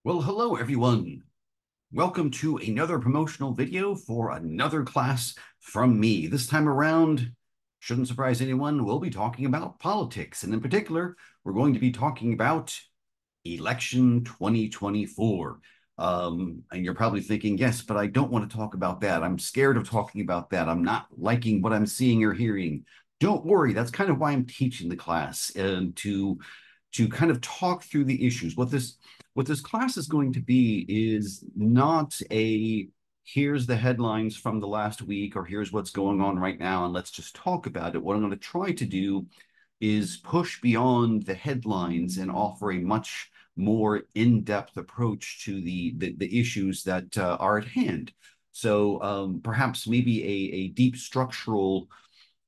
Well, hello everyone. Welcome to another promotional video for another class from me. This time around, shouldn't surprise anyone, we'll be talking about politics. And in particular, we're going to be talking about election 2024. And you're probably thinking, yes, but I don't want to talk about that. I'm scared of talking about that. I'm not liking what I'm seeing or hearing. Don't worry, that's kind of why I'm teaching the class, and to kind of talk through the issues. What this class is going to be is not a here's the headlines from the last week or here's what's going on right now and let's just talk about it. What I'm going to try to do is push beyond the headlines and offer a much more in-depth approach to the issues that are at hand. So perhaps maybe a deep structural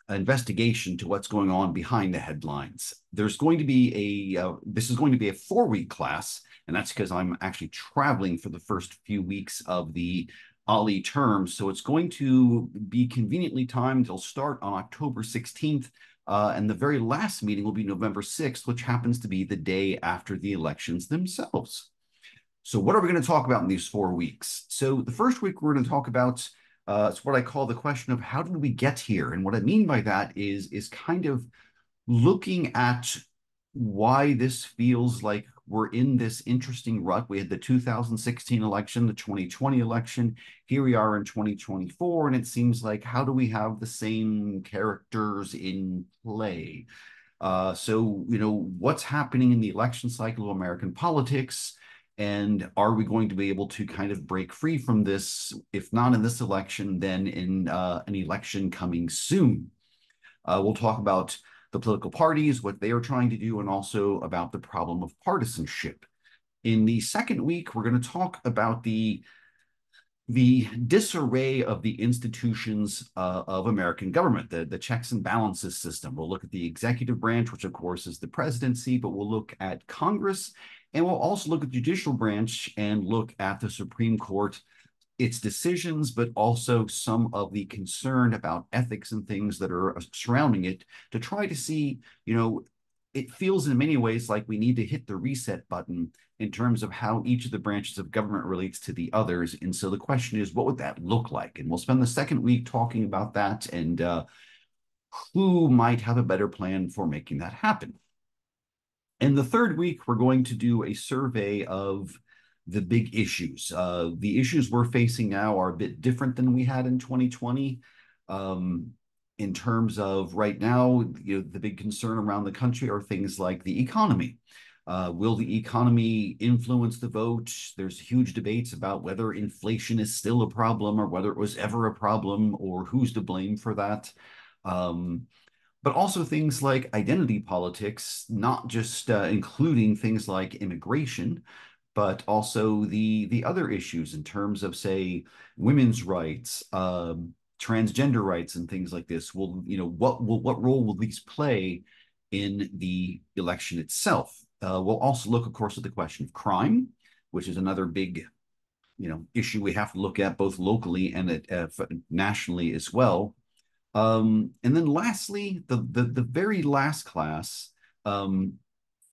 investigation to what's going on behind the headlines. There's going to be this is going to be a 4-week class, and that's because I'm actually traveling for the first few weeks of the OLLI term. So it's going to be conveniently timed. It'll start on October 16th, and the very last meeting will be November 6th, which happens to be the day after the elections themselves. So what are we going to talk about in these 4 weeks? So the first week we're going to talk about it's what I call the question of how did we get here? And what I mean by that is kind of looking at why this feels like we're in this interesting rut. We had the 2016 election, the 2020 election. Here we are in 2024, and it seems like how do we have the same characters in play? So, what's happening in the election cycle of American politics? And are we going to be able to kind of break free from this, if not in this election, then in an election coming soon? We'll talk about the political parties, what they are trying to do, and also about the problem of partisanship. In the second week, we're going to talk about the disarray of the institutions of American government, the checks and balances system. We'll look at the executive branch, which of course is the presidency, but we'll look at Congress, and we'll also look at the judicial branch and look at the Supreme Court, its decisions, but also some of the concern about ethics and things that are surrounding it to try to see, it feels in many ways like we need to hit the reset button in terms of how each of the branches of government relates to the others. And so the question is, what would that look like? And we'll spend the second week talking about that and who might have a better plan for making that happen. In the third week, we're going to do a survey of the big issues. The issues we're facing now are a bit different than we had in 2020. In terms of right now, the big concern around the country are things like the economy. Will the economy influence the vote? There's huge debates about whether inflation is still a problem or whether it was ever a problem or who's to blame for that. But also things like identity politics, not just including things like immigration, but also the other issues in terms of, say, women's rights, transgender rights, and things like this. What role will these play in the election itself? We'll also look, of course, at the question of crime, which is another big, issue we have to look at both locally and nationally as well. And then lastly, the very last class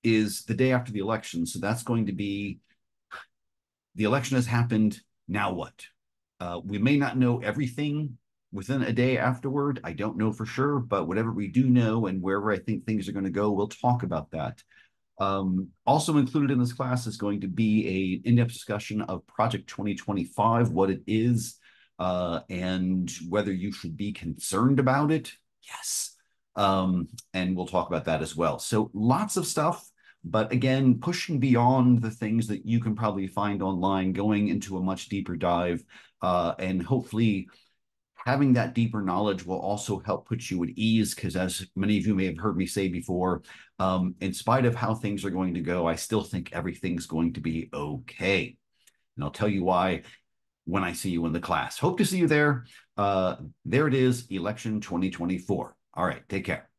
is the day after the election. So that's going to be the election has happened. Now what? We may not know everything within a day afterward. I don't know for sure, but whatever we do know and wherever I think things are going to go, we'll talk about that. Also included in this class is going to be an in-depth discussion of Project 2025, what it is, and whether you should be concerned about it. Yes. And we'll talk about that as well. So lots of stuff, but again, pushing beyond the things that you can probably find online, going into a much deeper dive, and hopefully having that deeper knowledge will also help put you at ease, because as many of you may have heard me say before, in spite of how things are going to go, I still think everything's going to be okay. And I'll tell you why when I see you in the class. Hope to see you there. There it is, election 2024. All right, take care.